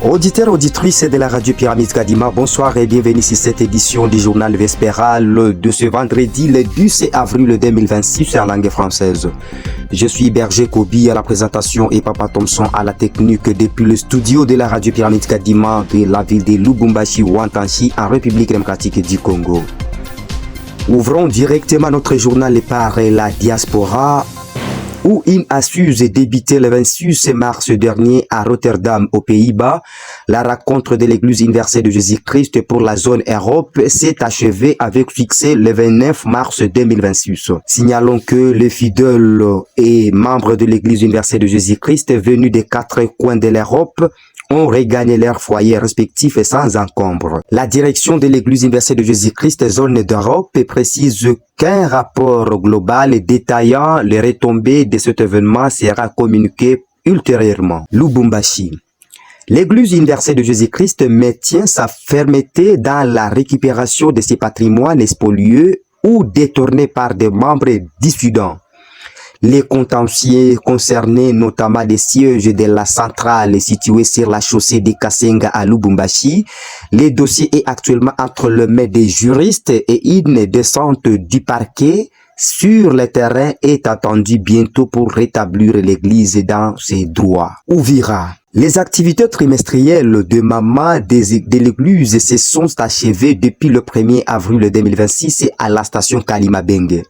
Auditeurs, auditrices de la radio Pyramide Kadima, bonsoir et bienvenue sur cette édition du journal Vespéral de ce vendredi le 10 avril 2026 en langue française. Je suis Berger Kobi à la présentation et Papa Thompson à la technique depuis le studio de la radio Pyramide Kadima de la ville de Lubumbashi Wantanchi en République démocratique du Congo. Ouvrons directement notre journal par la diaspora, où une assiette débutée le 26 mars dernier à Rotterdam aux Pays-Bas. La rencontre de l'Église universelle de Jésus-Christ pour la zone Europe s'est achevée avec succès le 29 mars 2026. Signalons que les fidèles et membres de l'Église universelle de Jésus-Christ venus des quatre coins de l'Europe ont regagné leurs foyers respectifs sans encombre. La direction de l'Église universelle de Jésus-Christ zone d'Europe précise qu'un rapport global détaillant les retombées de cet événement sera communiqué ultérieurement. Lubumbashi. L'Église universelle de Jésus-Christ maintient sa fermeté dans la récupération de ses patrimoines spoliés ou détournés par des membres dissidents. Les contentieux concernés notamment des sièges de la centrale située sur la chaussée de Kasenga à Lubumbashi. Le dossier est actuellement entre les mains des juristes et une descente du parquet sur le terrain est attendue bientôt pour rétablir l'église dans ses droits. Ouvira. Les activités trimestrielles de Mama de l'église se sont achevées depuis le 1er avril 2026 à la station Kalimabenge.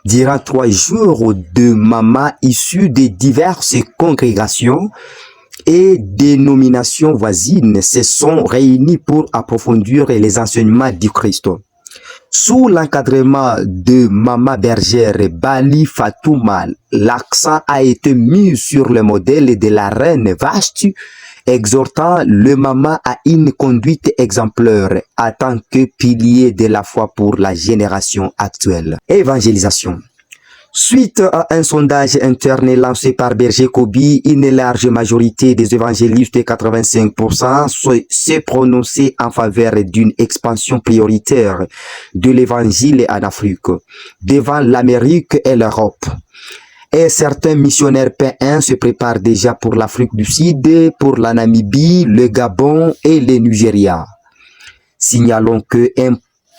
Durant 3 jours de Mama issus de diverses congrégations et dénominations voisines se sont réunis pour approfondir les enseignements du Christ. Sous l'encadrement de Mama Bergère Bali Fatouma, l'accent a été mis sur le modèle de la reine Vashti, exhortant le Mama à une conduite exemplaire en tant que pilier de la foi pour la génération actuelle. Évangélisation. Suite à un sondage interne lancé par Berger Kobi, une large majorité des évangélistes, 85%, s'est prononcé en faveur d'une expansion prioritaire de l'évangile en Afrique, devant l'Amérique et l'Europe. Et certains missionnaires P1 se préparent déjà pour l'Afrique du Sud, pour la Namibie, le Gabon et le Nigeria. Signalons que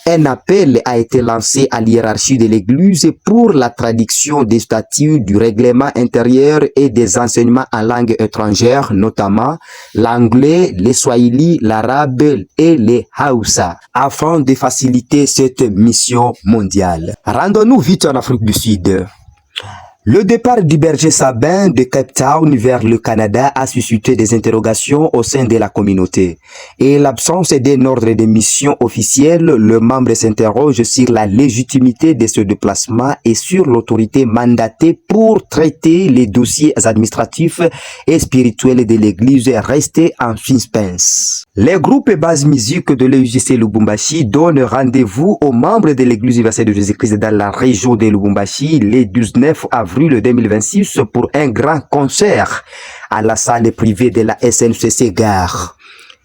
un appel a été lancé à l'hiérarchie de l'Église pour la traduction des statuts du règlement intérieur et des enseignements en langue étrangère, notamment l'anglais, le swahili, l'arabe et le hausa, afin de faciliter cette mission mondiale. Rendons-nous vite en Afrique du Sud. Le départ du berger Sabin de Cape Town vers le Canada a suscité des interrogations au sein de la communauté. Et l'absence d'un ordre de mission officiel, le membre s'interroge sur la légitimité de ce déplacement et sur l'autorité mandatée pour traiter les dossiers administratifs et spirituels de l'Église restés en suspense. Les groupes base musique de l'EUJC Lubumbashi donnent rendez-vous aux membres de l'Église universelle de Jésus-Christ dans la région de Lubumbashi le 19 avril 2026 pour un grand concert à la salle privée de la SNCC Gare.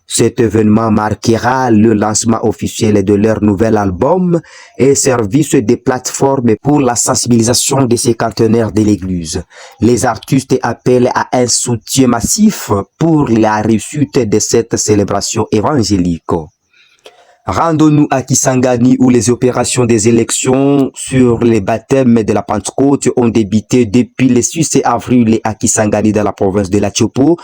Cet événement marquera le lancement officiel de leur nouvel album et service de plateforme pour la sensibilisation de ces cantonnaires de l'Église. Les artistes appellent à un soutien massif pour la réussite de cette célébration évangélique. Rendons-nous à Kisangani où les opérations des élections sur les baptêmes de la Pentecôte ont débuté depuis le 6 avril à Kisangani dans la province de la Tchopo.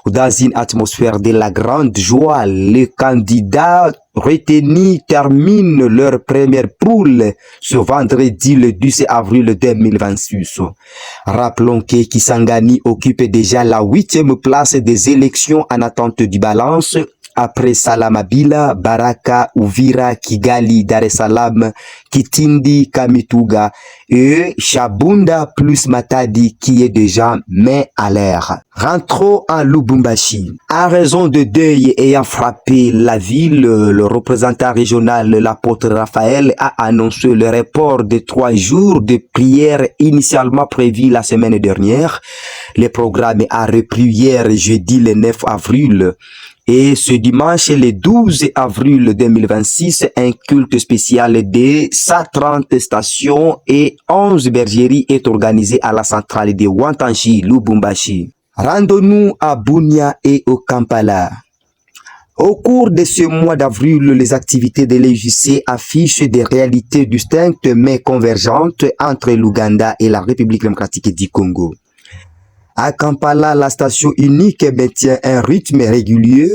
Dans une atmosphère de la grande joie, les candidats retenus terminent leur première poule ce vendredi le 10 avril 2026. Rappelons que Kisangani occupe déjà la 8e place des élections en attente du balance, après Salamabila, Baraka, Uvira, Kigali, Dar es Salaam, Kitindi, Kamituga et Shabunda plus Matadi qui est déjà main à l'air. Rentrons à Lubumbashi. À raison de deuil ayant frappé la ville, le représentant régional, l'apôtre Raphaël, a annoncé le report de 3 jours de prière initialement prévu la semaine dernière. Le programme a repris hier, jeudi le 9 avril. Et ce dimanche, le 12 avril 2026, un culte spécial de 130 stations et 11 bergeries est organisé à la centrale de Wantanchi, Lubumbashi. Rendons-nous à Bunia et au Kampala. Au cours de ce mois d'avril, les activités de l'EJC affichent des réalités distinctes mais convergentes entre l'Ouganda et la République démocratique du Congo. À Kampala, la station unique maintient un rythme régulier,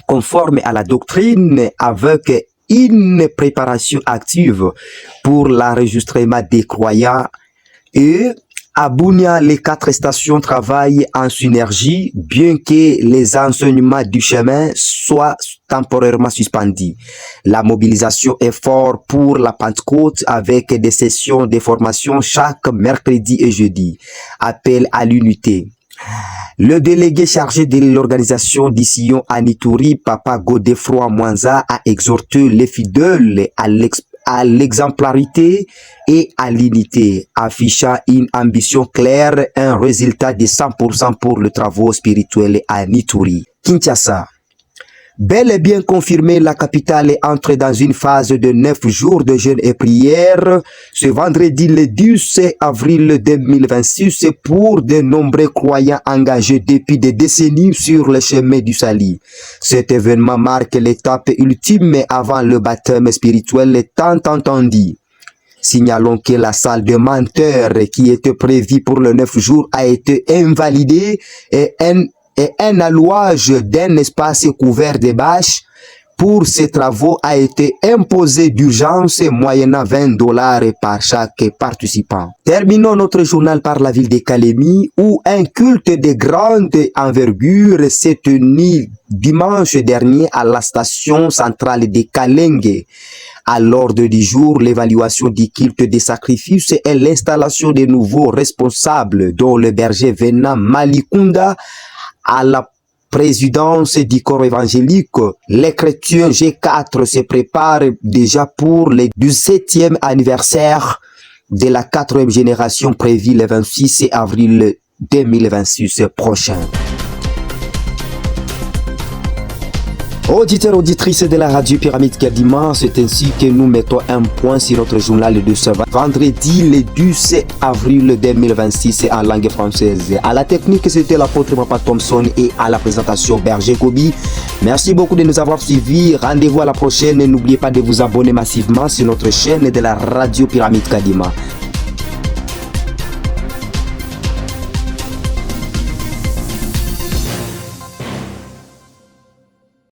conforme à la doctrine, avec une préparation active pour l'enregistrement des croyants, et à Bunia, les 4 stations travaillent en synergie, bien que les enseignements du chemin soient temporairement suspendus. La mobilisation est forte pour la Pentecôte avec des sessions de formation chaque mercredi et jeudi. Appel à l'unité. Le délégué chargé de l'organisation du Sillon à Nituri, Papa Godefroy Mwanza, a exhorté les fidèles à l'exemplarité et à l'unité, affichant une ambition claire, un résultat de 100% pour le travail spirituel à Nituri. Kinshasa. Bel et bien confirmé, la capitale entre dans une phase de 9 jours de jeûne et prière ce vendredi le 10 avril 2026 pour de nombreux croyants engagés depuis des décennies sur le chemin du salut. Cet événement marque l'étape ultime avant le baptême spirituel tant entendu. Signalons que la salle de menteurs qui était prévue pour le 9 jours a été invalidée et un allouage d'un espace couvert de bâches pour ces travaux a été imposé d'urgence moyennant $20 par chaque participant. Terminons notre journal par la ville de Kalemi où un culte de grande envergure s'est tenu dimanche dernier à la station centrale de Kalenge. À l'ordre du jour, l'évaluation du culte des sacrifices et l'installation de nouveaux responsables dont le berger Venant Malikunda à la présidence du corps évangélique. Les chrétiens G4 se préparent déjà pour le 17e anniversaire de la 4e génération prévue le 26 avril 2026 prochain. Auditeurs, auditrices de la radio Pyramide Kadima, c'est ainsi que nous mettons un point sur notre journal de ce vendredi le 10 avril 2026 en langue française. À la technique, c'était l'apôtre Papa Thompson et à la présentation Berger Kobi. Merci beaucoup de nous avoir suivis. Rendez-vous à la prochaine et n'oubliez pas de vous abonner massivement sur notre chaîne de la radio Pyramide Kadima.